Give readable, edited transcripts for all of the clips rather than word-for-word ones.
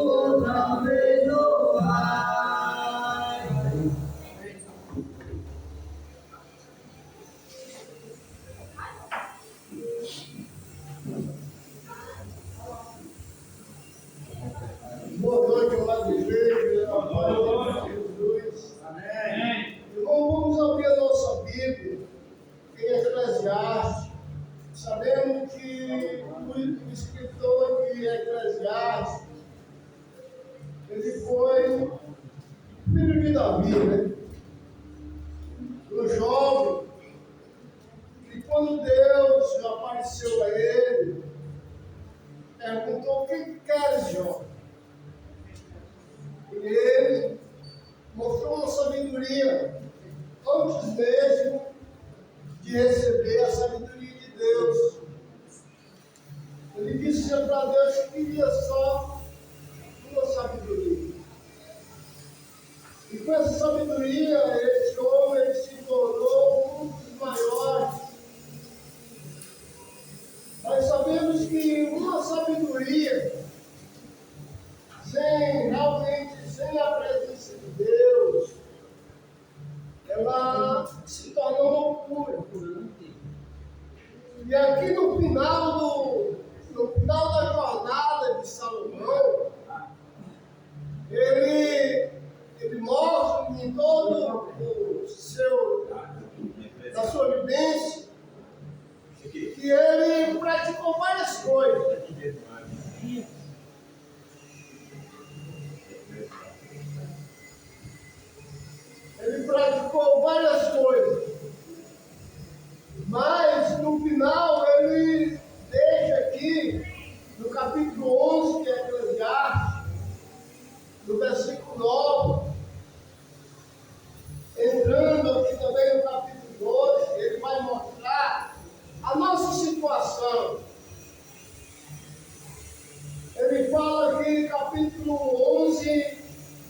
outra vez não vai. Boa noite, amado igreja, amado Jesus. Amém. Irmão, vamos abrir a nossa Bíblia em Eclesiastes. Sabemos que o escritor de Eclesiastes, ele foi filho de Davi, né? Um jovem, e quando Deus apareceu a ele, perguntou: o que queres, jovem? E ele mostrou uma sabedoria antes mesmo de receber a sabedoria de Deus. Ele disse para Deus que queria só uma sabedoria. E com essa sabedoria, esse homem se tornou um dos maiores. Nós sabemos que uma sabedoria, sem a presença de Deus, ela se torna loucura. E aqui no final da jornada de Salomão, ele mostra em todo da sua vivência que ele praticou várias coisas. Ele praticou várias coisas, mas no final ele deixa aqui, no capítulo 11 de Eclesiastes, no versículo 9, entrando aqui também no capítulo 12, ele vai mostrar a nossa situação. Ele fala aqui, capítulo 11,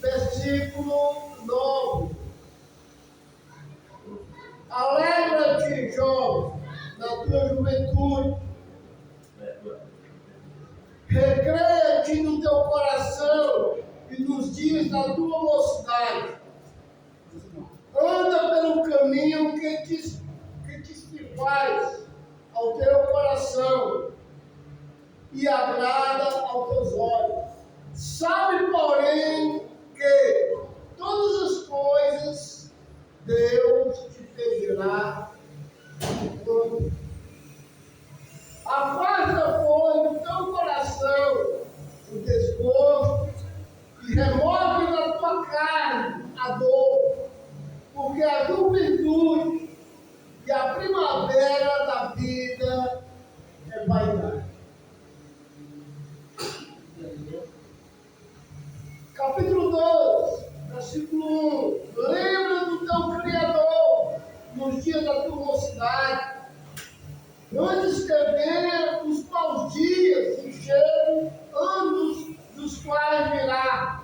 versículo 9. Alegra-te, jovem, na tua juventude. Recreia-te no teu coração e nos dias da tua mocidade. Anda pelo caminho que te faz ao teu coração e agrada aos teus olhos. Sabe, porém, que todas as coisas Deus te pedirá. Afasta, pois, do teu coração o desgosto e remove da tua carne a dor, porque a juventude e a primavera da vida é vaidade. Capítulo 2, versículo 1. Lembra do teu Criador nos dias da tua mocidade, antes que venha os maus dias e cheguem anos dos quais virá,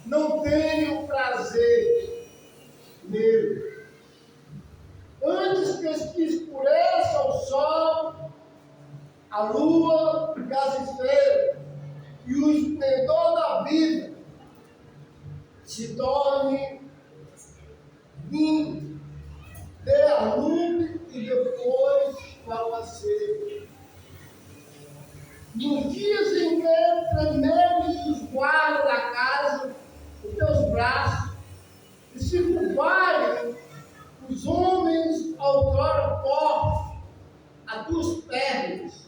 não tenho prazer nele. Antes que se escureça o sol, a lua e as estrelas, e o esplendor da vida se torne vinho, dê a lume e depois o aguaceiro. Nos dias em que tremeres os guardas da casa, os teus braços, e se curvarem os homens outrora fortes a tuas pernas,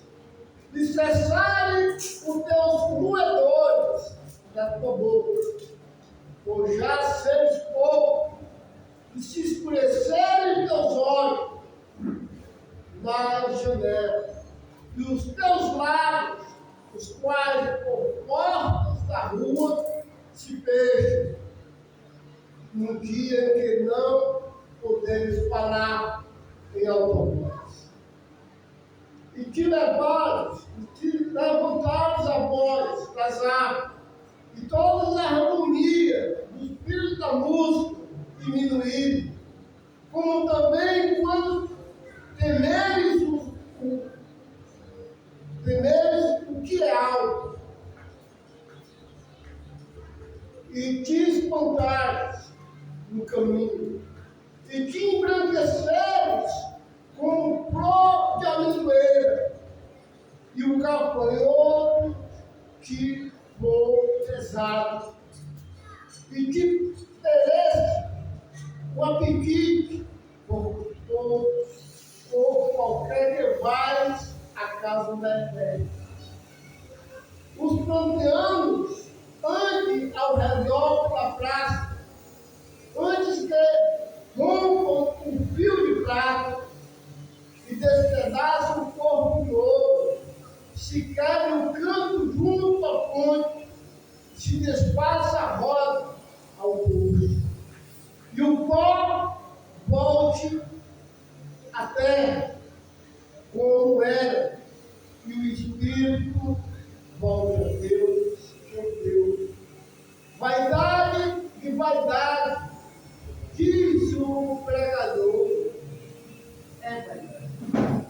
e cessarem os teus roedores da tua boca, pois já seres pouco, e se escurecerem teus olhos nas janelas, e os teus lábios, os quais por portas da rua se fecham, no dia em que não poderes falar em alta voz. E te levantares a voz das árvores, e todas as harmonias dos filhos da música diminuírem, como também quando temeres o que é alto, e te espantares no caminho, e te embranqueceres como flor de amendoeira, e o gafanhoto te for pesado, e te perece o apetite por qualquer que vais à casa da velha. Os planteanos ande ao redor da praça, antes que rompam um fio de prata e despedaçam o corpo de ouro, se quebrem o canto junto à fonte, se desfaça a roda ao povo, e o pó volte à terra como era, e o espírito volte a Deus, seu Deus. Vaidade e vaidade, diz o pregador. É vaidade.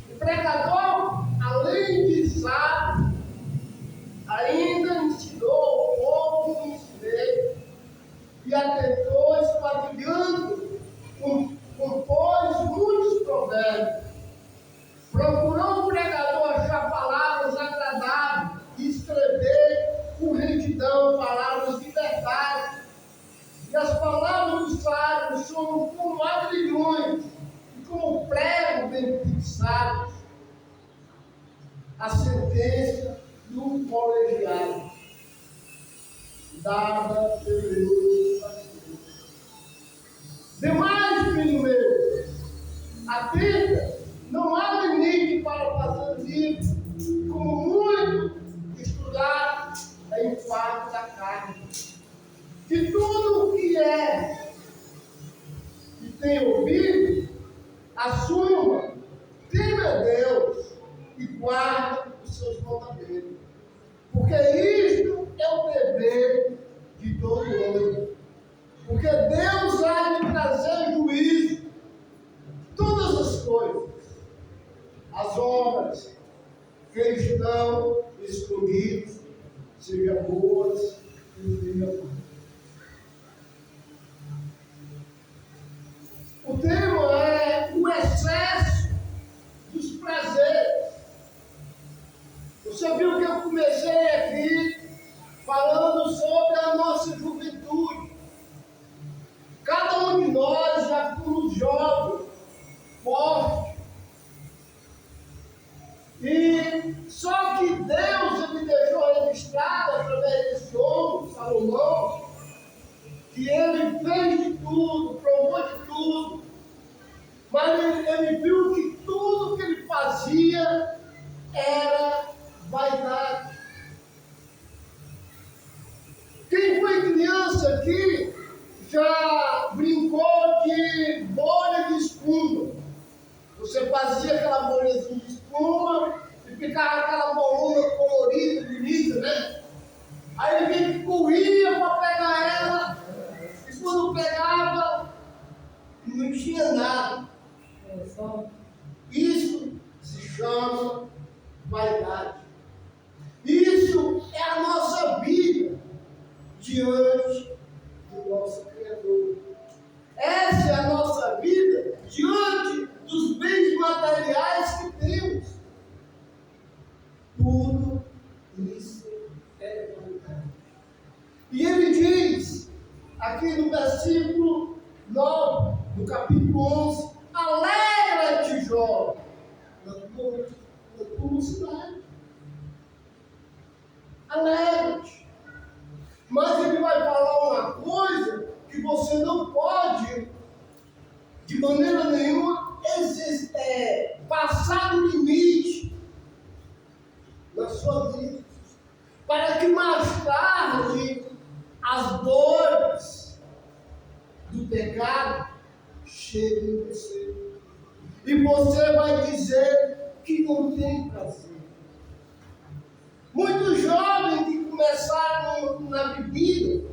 O pregador, além de sábio, ainda ensinou ao povo um mistério e atentou esquadrilhando, compôs muitos provérbios. Procurou o pregador achar palavras agradáveis e escrever com retidão palavras de verdade. E as palavras dos sábios são como agrilhões e como prego bem fixados. A sentença do colegiado dada pelo pastor. Demais, filho meu, atenta, não há limite para fazer livro, como muito estudar em parte da carne. De tudo o que é e tem ouvido, assuma, teme a Deus e guarde os seus mandamentos. Porque isto é o dever de todo homem. Porque Deus há de trazer juízo todas as coisas, as obras que estão escondidas, sejam boas e sejam más. O tema é o excesso dos prazeres. Você viu que eu comecei aqui falando sobre a nossa juventude. Cada um de nós já fomos jovens, fortes. E só que Deus me deixou registrado através desse homem, Salomão, que ele fez de tudo, provou de tudo, mas ele viu que tudo que ele fazia era vaidade. Quem foi criança aqui já brincou de bolha de espuma. Você fazia aquela bolhazinha de espuma e ficava aquela bolona colorida, bonita, né? Aí ele corria para pegar ela e quando pegava, não tinha nada. Isso se chama vaidade. Isso é a nossa vida diante do nosso Criador. Essa é a nossa vida diante dos bens materiais que temos. Tudo isso é vaidade. E ele diz, aqui no versículo 9, do capítulo 11, alegra-te, jovem, na tua mocidade. Alegra-te. Mas ele vai falar uma coisa que você não pode, de maneira nenhuma, passar do limite na sua vida, para que mais tarde as dores do pecado cheguem em você. E você vai dizer que não tem prazer. Muitos jovens que começaram na bebida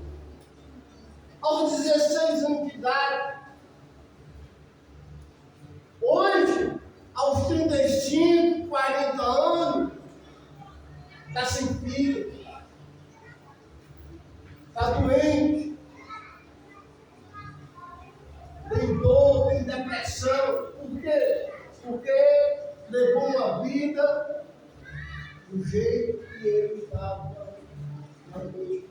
aos 16 anos de idade, hoje, aos 35, 40 anos, está sem filho. está doente, tem dor, tem depressão. Por quê? Porque levou uma vida do jeito que ele estava na noite.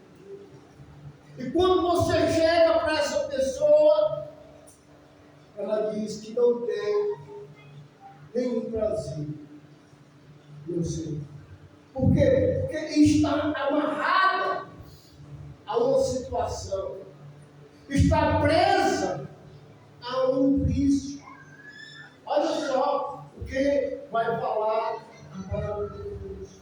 E quando você chega para essa pessoa, ela diz que não tem nenhum prazer no Senhor. Por quê? Porque está amarrada a uma situação, está presa a um vício. Olha só o que vai falar a palavra de Deus.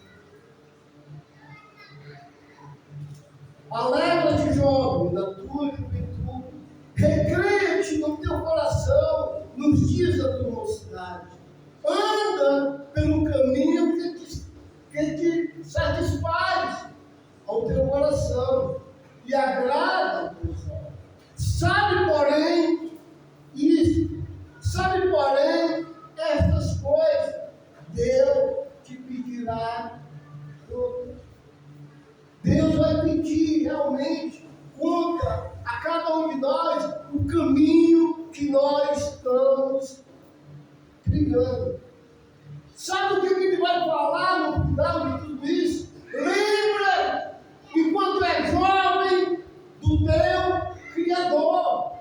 Alegra-te, jovem, da tua juventude, recreia-te no teu coração nos dias da tua mocidade. Anda pelo caminho que te satisfaz ao teu coração e agrada ao teu olhos. Sabe, porém, estas coisas, Deus te pedirá todas. Deus vai pedir realmente contra a cada um de nós o caminho que nós estamos trilhando. Sabe o que ele vai falar no final de tudo isso? Lembra, enquanto é jovem, do teu Criador.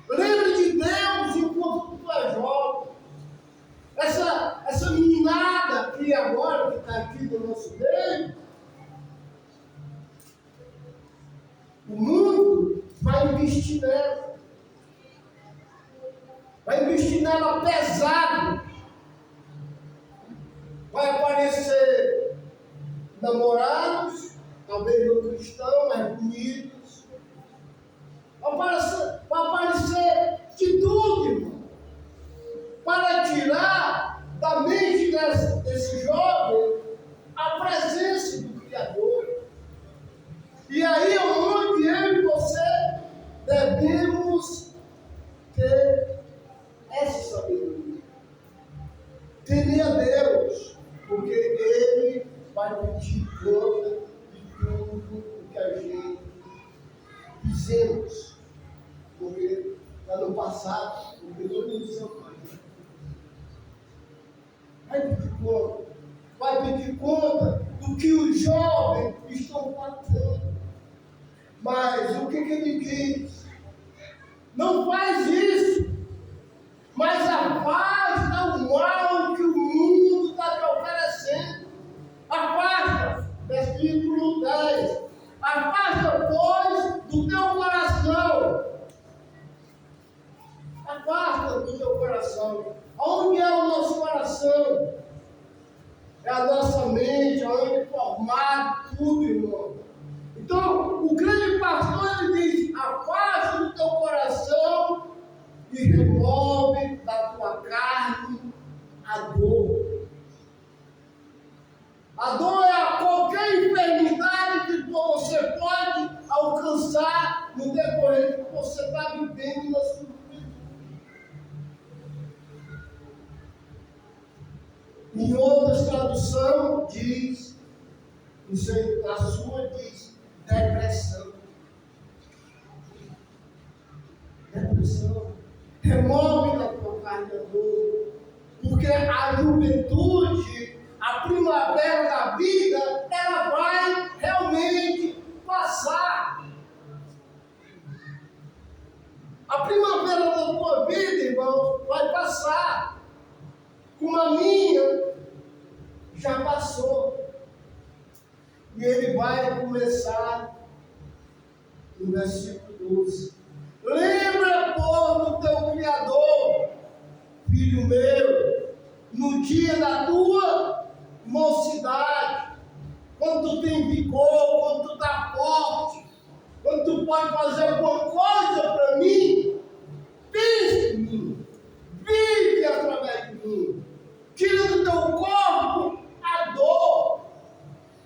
Lembra de Deus enquanto tu é jovem. Essa meninada aqui agora, que está aqui no nosso meio, o mundo vai investir nela. Vai investir nela pesado. Vai aparecer namorados, talvez não cristãos, mas bonitos. Vai aparecer de tudo, irmão. Para tirar da mente desse jovem a presença do Criador. E aí é onde eu e você devemos ter essa sabedoria. Temer a Deus, porque Ele vai pedir conta de tudo o que a gente fizemos. Porque lá no passado, porque todo mundo sabe. Vai pedir conta. Vai pedir conta do que os jovens estão passando. Mas o que ele diz? Não faz isso, mas afasta o mal que o mundo está te oferecendo. Afasta, versículo 10. Afasta, pois, do teu coração. Afasta do teu coração. Onde é o nosso coração? É a nossa mente, onde é formado tudo, irmão. Então, o grande pastor, ele diz: afasta do teu coração e remove da tua carne a dor. A dor é qualquer enfermidade que você pode alcançar no decorrer que você está vivendo na sua vida. Em outras traduções diz, na sua diz, depressão. Depressão. Remove da tua carne a dor. Porque a juventude, a primavera da vida, ela vai realmente passar. A primavera da tua vida, irmão, vai passar. Como a minha já passou. E ele vai começar no versículo 12. Lembra, pois, do teu Criador, filho meu, no dia da tua mocidade, quando tu tem vigor, quando tu está forte, quando tu pode fazer alguma coisa para mim, pense em mim, vive através de mim, tira do teu corpo a dor.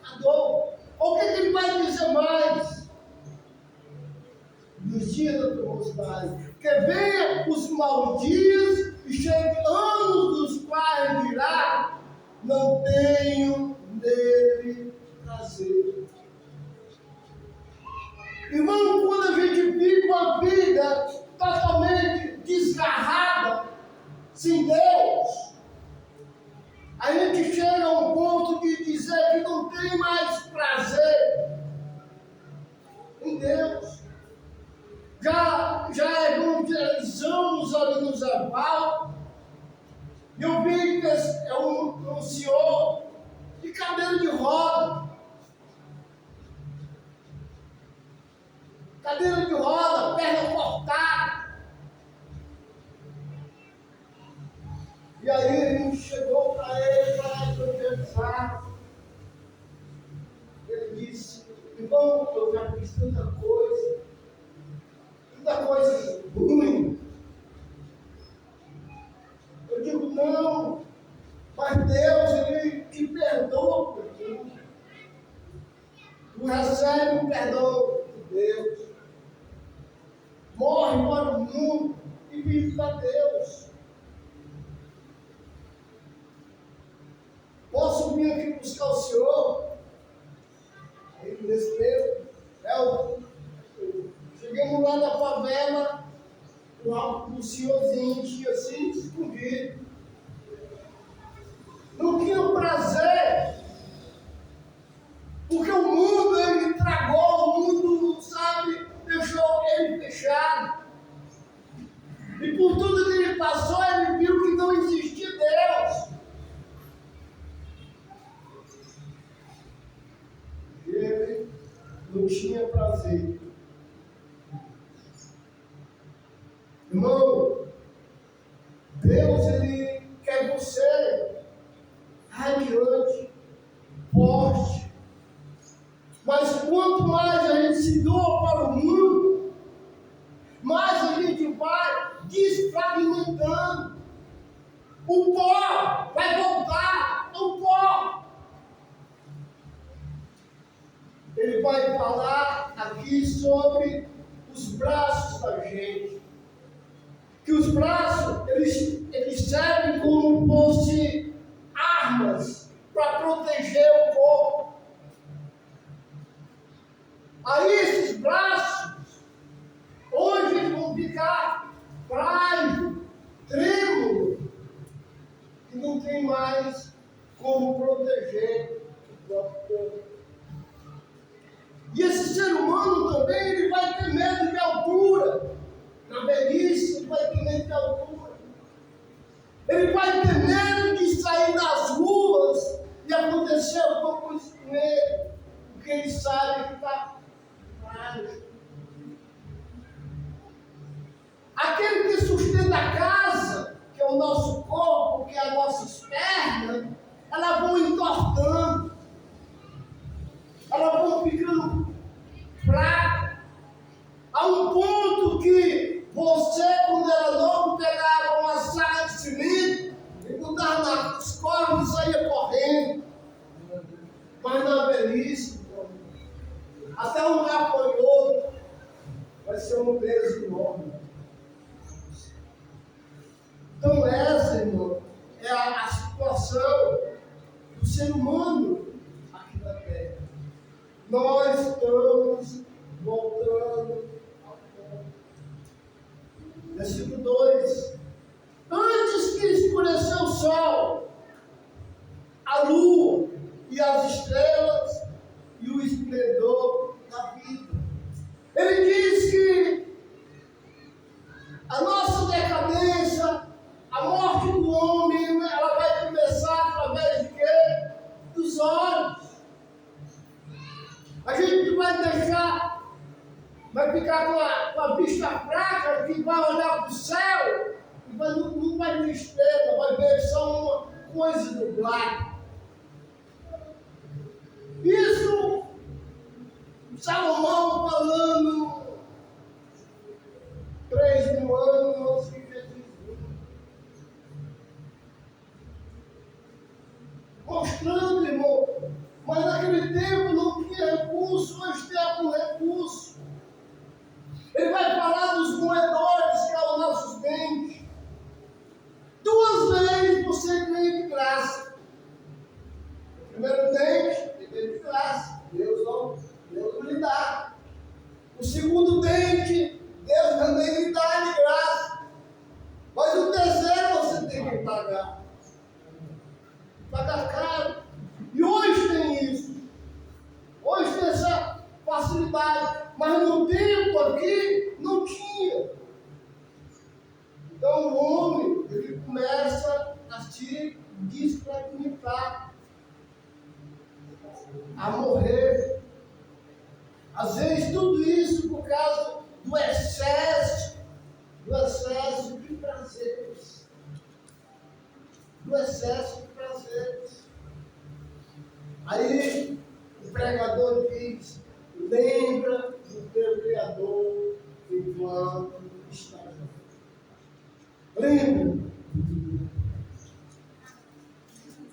A dor. O que ele vai dizer mais? Nos dias da tua mocidade, que venha os maus dias e chegue anos dos quais dirá: não tenho nele prazer. prazer em Deus. Já evangelizamos ali no Zé Paulo. E eu vi que é um senhor de cadeira de roda. Cadeira de roda, perna cortada. E aí a gente chegou para ele para evangelizar. Ele disse: irmão, eu já fiz tanta coisa ruim. Eu digo: não, mas Deus, Ele te perdoa por tudo. Tu recebe o perdão de Deus. Morre para o mundo e vive para Deus. Posso vir aqui buscar o Senhor? Aí, nesse tempo, chegamos lá na favela, o senhorzinho tinha assim, escondido. Não tinha prazer, porque o mundo ele tragou, o mundo, sabe, deixou ele fechado. E por tudo que ele passou, ele viu que não existia Deus. Ele não tinha prazer. Irmão, Deus, Ele quer você radiante, forte. Mas quanto mais a gente se doa para o mundo, mais a gente vai desfragmentando. O pó vai voltar ao pó. Ele vai falar aqui sobre os braços da gente. Que os braços, eles servem como fosse armas para proteger o corpo. Aí esses braços, hoje eles vão ficar frágeis, trêmulos, e não tem mais como proteger o próprio corpo. E esse ser humano também, ele vai ter medo de altura. Na velhice, ele vai ter medo de altura. Ele vai ter medo de sair das ruas e acontecer alguma coisa com ele, porque ele sabe que está frágil. Aquele que sustenta a casa, que é o nosso corpo, que é as nossas pernas, elas vão entortando, elas vão ficando fracas, a um ponto que você, quando era novo, pegava uma saca de cimento e botava nas costas e saía correndo. Mas na velhice, até um gafanhoto vai ser um peso enorme. Então essa, irmão, é a situação do ser humano aqui na Terra. Nós estamos voltando. Versículo 2: antes que escureceu o sol, a lua e as estrelas e o esplendor da vida. Ele diz que a nossa decadência, a morte do homem, ela vai começar através de quê? Dos olhos. A gente vai ficar com a vista fraca, que vai olhar para o céu e não vai ver estrela, vai ver só uma coisa nublada. Isso, Salomão falando 3.000 anos antes de Jesus, mostrando, irmão, mas naquele tempo não tinha recurso, hoje tem algum recurso. Ele vai falar dos moedores, que são os nossos dentes. 2 vezes você ganha de graça. O primeiro dente, ele ganha de graça. Deus não lhe dá. O segundo dente, Deus também lhe dá de graça. Mas o terceiro você tem que pagar. Pagar caro. E hoje tem isso. facilidade. Mas no tempo aqui não tinha. Então o homem ele começa a se desfragmentar, a morrer. Às vezes tudo isso por causa do excesso de prazeres. Do excesso de prazeres. Aí o pregador diz: lembra do teu Criador enquanto está vivo. Lembra.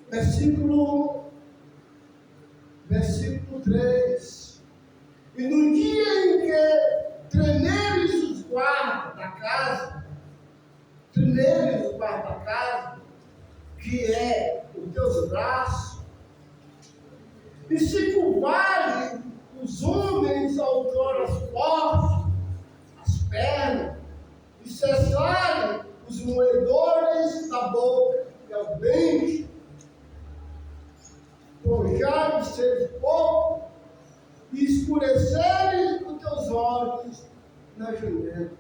Versículo 3. E no dia em que tremeres os guardas da casa, que é os teus braços, e se curvarem os homens outrora fortes, as pernas, e cessarem os moedores da boca e aos dentes, forjar os seres poucos, e escurecerem os teus olhos na janela,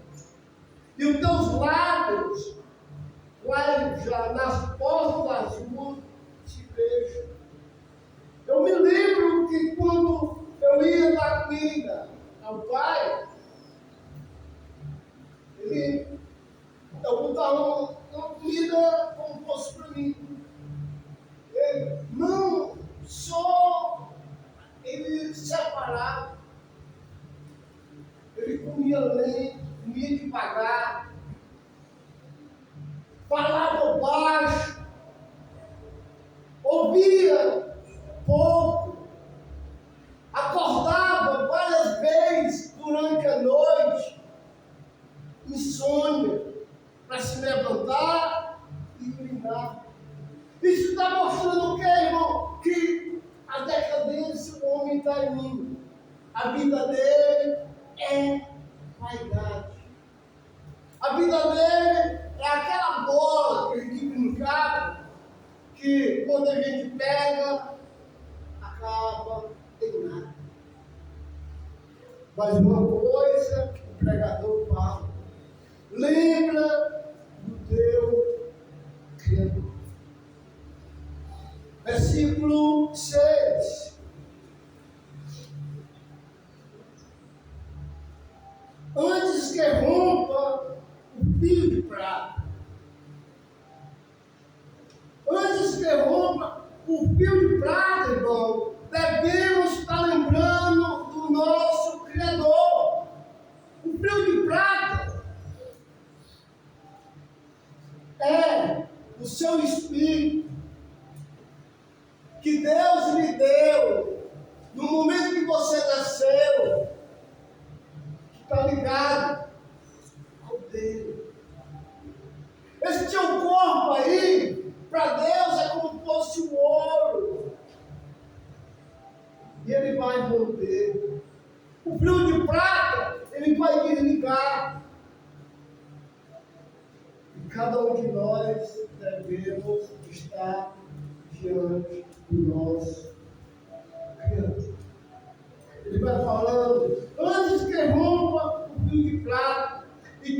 e os teus lábios, já nas portas das ruas, se vejam. Eu me lembro que quando eu ia dar comida ao pai, eu botava uma comida como fosse para mim. Ele não só ele separava, ele comia lento, comia devagar, falava baixo, ouvia pouco, acordava várias vezes durante a noite, insônia, para se levantar e urinar. Isso está mostrando o que, irmão? Que a decadência do homem está indo. A vida dele é vaidade. A vida dele é aquela bola que ele brincava, que quando a gente pega, acaba em nada. Mas uma coisa o pregador fala: lembra do teu Criador. Versículo 6. Antes que rompa o fio de prata. Antes que rompa o fio de prata, irmão, devemos estar lembrando do nosso Criador. O fio de prata é o seu espírito que Deus lhe deu no momento que você nasceu, que está ligado ao dele. Esse teu corpo aí, para Deus, é como se fosse o ouro. E ele vai romper. O fio de prata, ele vai desligar. E cada um de nós devemos estar diante do nosso Criador. Ele vai falando: antes que rompa o fio de prata e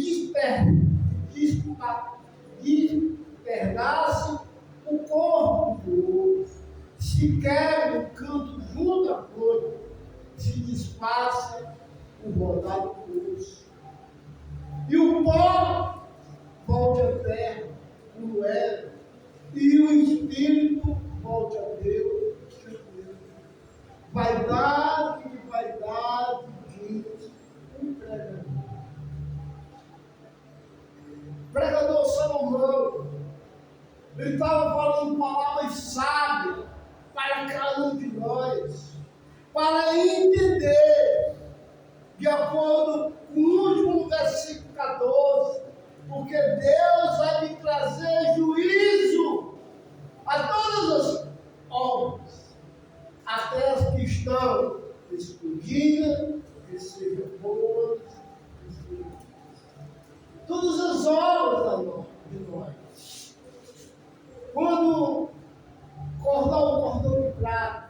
despedace o corpo do ouro, se quebra o canto junto à folha, se desfaça o rodado curso, e o pó volte à terra como era, e o espírito volte a Deus. Vaidade, diz o pregador. O pregador Salomão, ele estava falando palavras sábias para cada um de nós, para entender, de acordo com o último versículo 14, porque Deus vai me trazer juízo a todas as obras, até as que estão escondidas, que sejam boas, todas as obras de nós. Quando cortar o cordão de prata,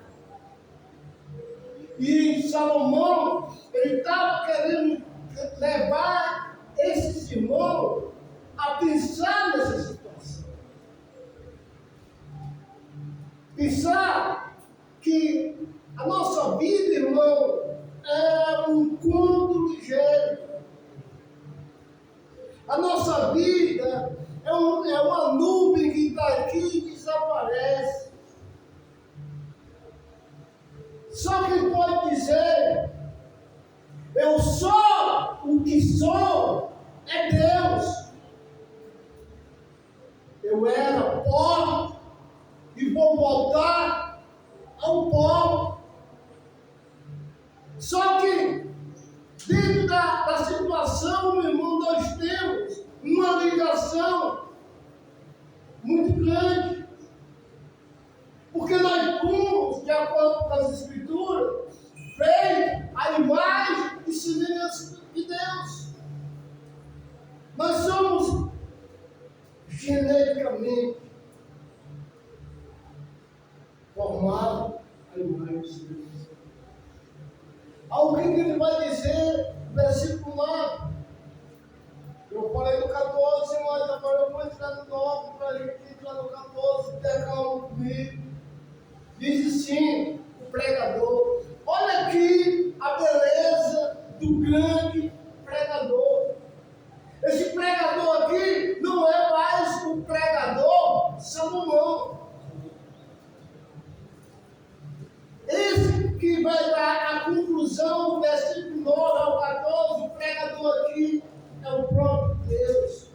E Salomão, ele estava querendo levar esses irmãos a pensar nessa situação. Pensar que a nossa vida, irmão, é um encontro ligeiro. A nossa vida é uma nuvem que está aqui e desaparece. Só quem pode dizer, eu sou o que sou, é Deus. Eu era pó e vou voltar ao pó. Só que, dentro da situação, meu irmão, nós temos uma ligação muito grande. Porque nós fomos, de acordo com as Escrituras, feitos a imagem e semelhança de Deus. Nós somos geneticamente formados a imagem e semelhança. Alguém que ele vai dizer, versículo 9. Eu falei no 14, mas agora eu vou entrar no 9 para a gente entrar no 14, ter calma comigo. Diz assim, o pregador, olha aqui a beleza do grande pregador. Esse pregador aqui não é mais o pregador Salomão. Esse que vai dar a conclusão do versículo 9 ao 14, o pregador aqui é o próprio Deus.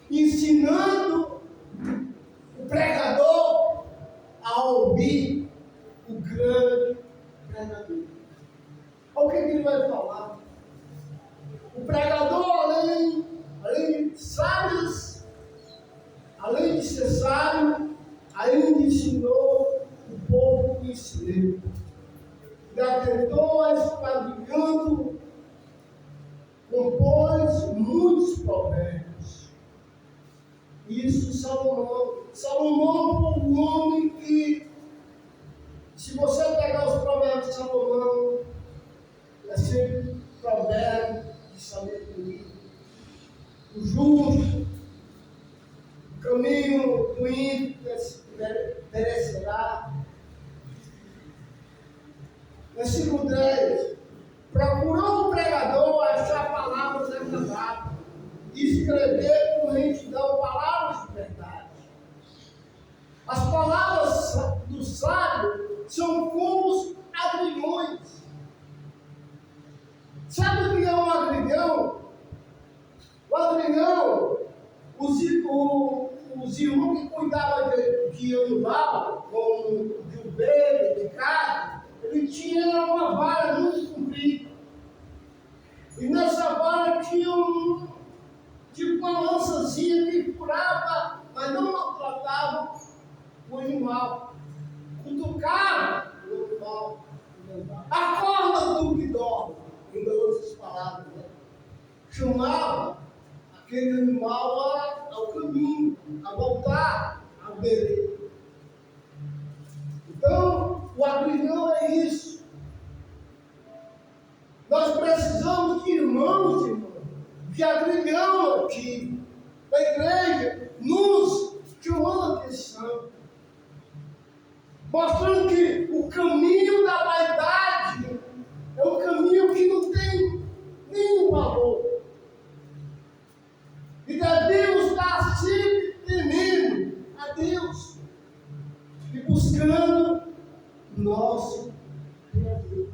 Ensinando o pregador a ouvir o grande pregador. Olha o que ele vai falar. O pregador, além de sábios, além de ser sábio, ainda ensinou o povo que ensinou. E atentou a esquadrilhando, compôs muitos provérbios. Isso Salomão. Salomão foi um homem que, se você pegar os provérbios de Salomão, é sempre provérbio de sabedoria. O justo, o caminho do ímpio perecerá. Versículo 10. Procurou o pregador achar palavras agradáveis e escrever com retidão palavras de verdade. As palavras do sábio são como os agrilhões. Sabe o que é um agrilhão? O agrilhão, os irmãos que cuidavam de animal, como de ovelha, de carne, ele tinha uma vara muito comprida. E nessa vara tinha tipo uma lançazinha que furava, mas não maltratava o animal. Cutucava o animal. Acorda do que dorme, em outras palavras, né? Chamava aquele animal ao caminho, a voltar à beleza. Então, o agrilhão é isso. Nós precisamos de irmãos, de agrilhão aqui, da igreja, nos chamando a atenção, mostrando que o caminho da vaidade é um caminho que não tem nenhum valor. E devemos estar sempre temendo a Deus e buscando o nosso Criador.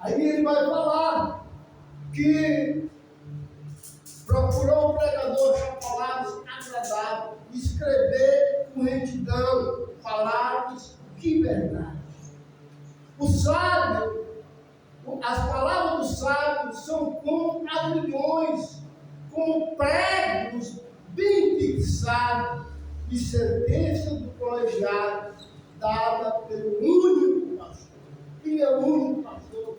Aí ele vai falar que procurou o pregador achar palavras agradáveis, escrever com retidão palavras de verdade. O sábio, as palavras do sábio são como agrilhões, como pregos bem fixados de sentença do colegiado dada pelo único pastor. Quem é o único pastor?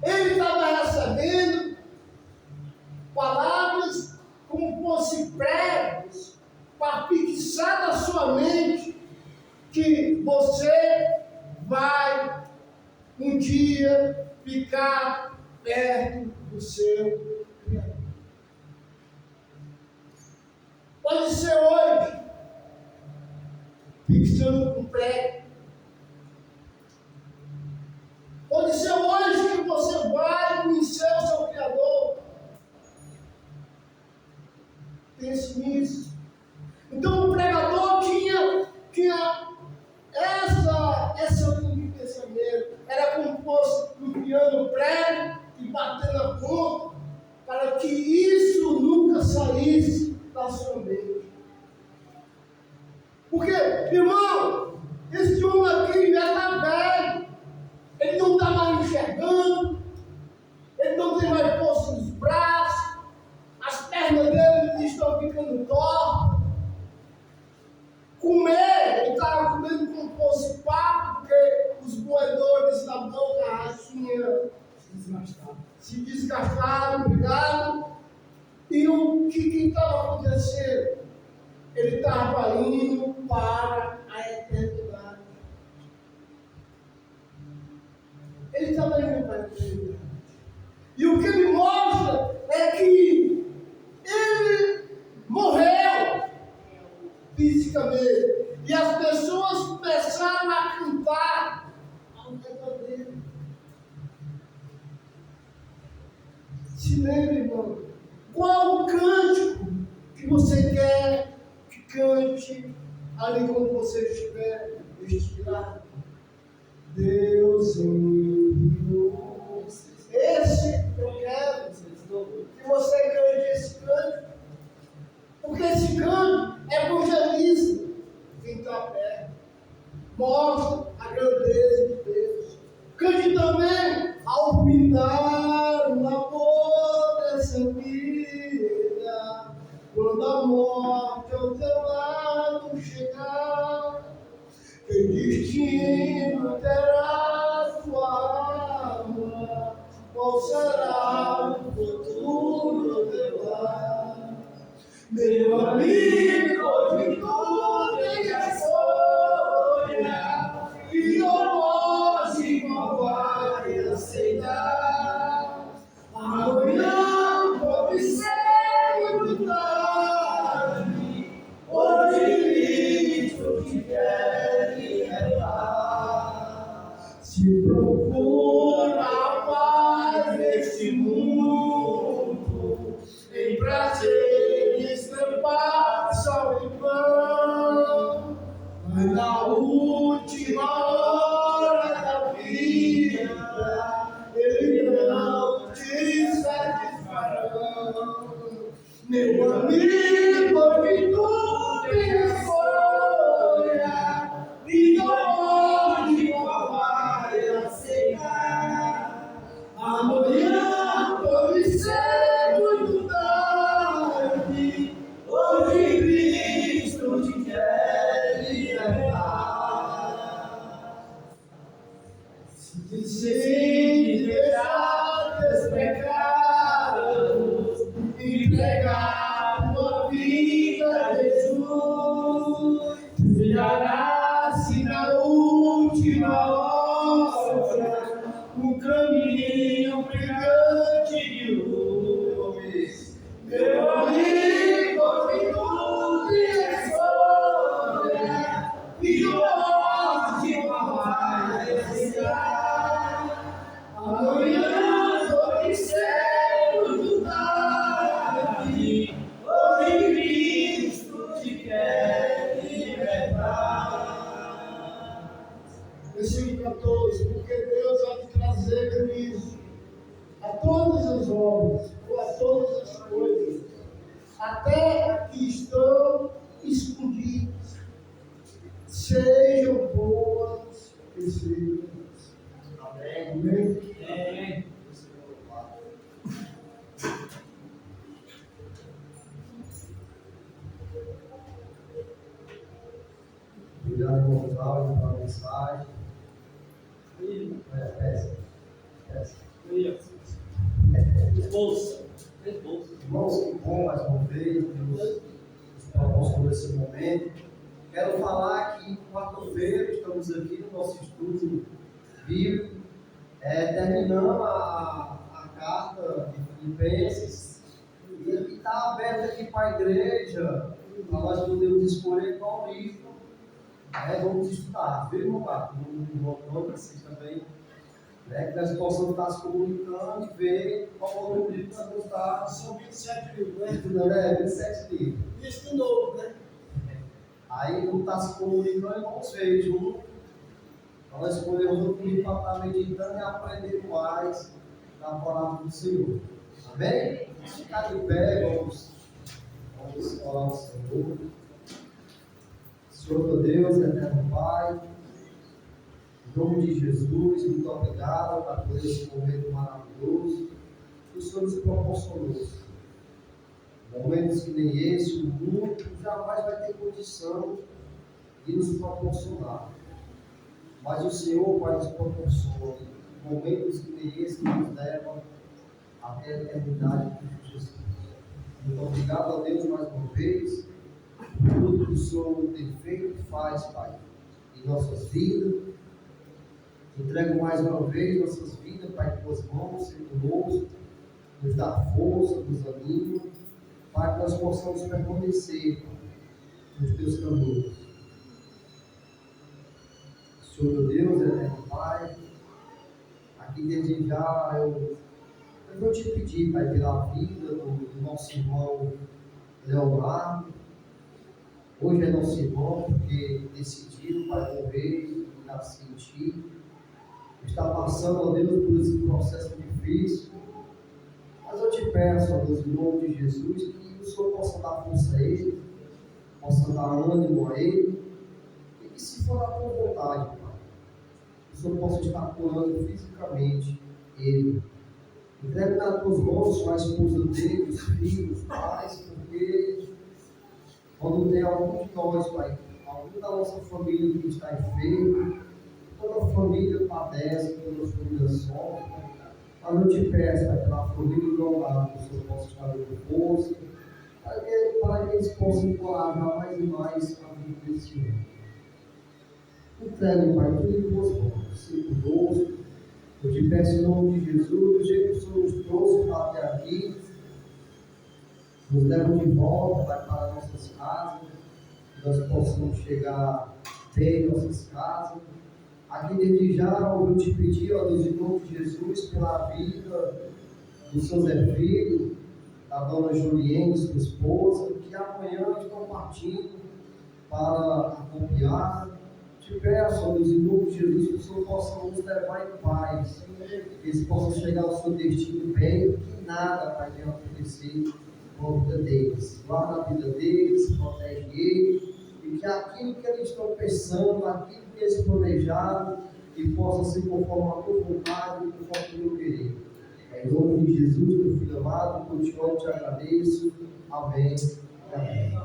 Ele estava recebendo palavras como fossem pregos para fixar na sua mente que você um dia ficar perto do seu Criador. Pode ser hoje, fixando com prego. Pode ser hoje que você vai conhecer o seu Criador. Pense nisso. Então o pregador tinha essa linha de pensamento. Era como se fosse criando prego e batendo a ponta para que isso nunca saísse da sua mente. Porque, irmão, esse homem aqui já está velho. Ele não está mais enxergando. Ele não tem mais força nos braços. As pernas dele estão ficando tortas. Comer, ele estava comendo como fosse papo, porque os moedores da boca tinham se desgastaram, obrigado. E o que estava acontecendo? Ele estava indo para a eternidade. Ele estava indo para a eternidade. E o que ele mostra é que ele morreu fisicamente. E as pessoas começaram a cantar ao redor dele. Se lembre, irmão, qual o cântico que você quer que cante ali quando você estiver inspirado? Deus enviou. Esse eu quero que você cante esse cântico. Porque esse canto é evangelista. Quem está perto mostra a grandeza de Deus. Cante também ao final o amor dessa vida. Quando a morte ao teu lado chegar, que destino terá tua alma? Qual será o futuro teu lar? Meu amigo, de tudo tem a escolha, e hoje não vai aceitar. Amanhã pode ser muito tarde, hoje Cristo te quer libertar. Se procura a paz neste mundo, em prazer sal e pão, mas na última hora da vida, ele não te satisfarão. Meu amigo, de tudo tem escolha, e hoje não vai aceitar. Amanhã pode ser muito tarde, hoje Cristo te quer libertar. Se deixar teus pecados, entregar tua vida a Jesus, trilharás-se na última hora um caminho brilhante de luz. Meu amigo, que tudo tem escolha, e hoje não vai aceitar. Amanhã pode ser muito tarde, hoje Cristo te quer libertar. Versículo 14, porque Deus vai te trazer juízo a todas as obras, ou a todas as coisas, até que estão escondidas, sejam boas e sejam ruins. Amém? Amém. Obrigado, Gonçalves, pela mensagem. Irmãos, que bom mais uma vez Deus nos propôs por esse momento. Quero falar que quarta-feira estamos aqui no nosso estudo bíblico Terminando a carta de Filipenses, e ele está aberto aqui para a igreja, para nós podermos escolher qual livro vamos estudar, viu, irmão Marcos? Voltando assim também, que nós possamos estar se comunicando e ver qual o livro que nós vamos estar. São 27 livros, né? Estudando, 27 livros. Isso de novo, né? Aí, vamos estar se comunicando e vamos ver junto. Então, nós escolhemos outro livro para estar meditando e aprender mais da palavra do Senhor. Amém? Vamos ficar de pé, vamos orar ao Senhor. Senhor, meu Deus, eterno Pai, em nome de Jesus, muito obrigado por esse momento maravilhoso que o Senhor nos proporcionou. Momentos que nem esse, o mundo jamais vai ter condição de nos proporcionar. Mas o Senhor, Pai, nos proporciona momentos que nem esse que nos levam até a eternidade de Jesus. Muito obrigado a Deus mais uma vez por tudo que o Senhor tem feito e faz, Pai, em nossas vidas. Entrego mais uma vez nossas vidas, Pai, em tuas mãos, Senhor conosco, nos dá força, nos anima, para que nós possamos permanecer nos teus caminhos. Senhor, meu Deus, eterno Pai, aqui desde já eu vou te pedir, Pai, pela vida do nosso irmão Leonardo. Hoje é nosso irmão porque decidiu, Pai, morrer e nascer em Ti. Está passando, ó Deus, por esse processo difícil. Mas eu te peço, ó Deus, em nome de Jesus, que o Senhor possa dar força a ele, possa dar ânimo a ele, e que se for da tua vontade, Pai, o Senhor possa estar curando fisicamente ele. Entregue nas tuas mãos a esposa dele, os filhos, os pais, porque quando tem algum de nós, Pai, algum da nossa família que está enfermo, toda a família padece, toda a família sofre, mas eu te peço, Pai, pela família do lado, que o Senhor possa estar dando força, para que eles possam encorajar mais e mais a vida desse ano. Entregue, Pai, tudo em tuas mãos, se conosco. Eu te peço em nome de Jesus, do jeito que o Senhor nos trouxe até aqui, nos leva de volta, Pai, para nossas casas, que nós possamos chegar bem em nossas casas. Aqui desde já eu te pedir, ó Deus, em nome de Jesus, pela vida do seu Zé Filho, da dona Juliene, sua esposa, que amanhã estão partindo para acompanhar. Te peço, ó Deus, em nome de Jesus, que o Senhor possa nos levar em paz, que eles possam chegar ao seu destino bem, que nada vai venha acontecer com a vida deles. Guarda a vida deles, protege eles, e que aquilo que eles estão pensando, aquilo que eles planejaram, que possa ser conforme a tua vontade e conforme o teu querer. Em nome de Jesus, meu filho amado, eu te amo e te agradeço. Amém. Amém.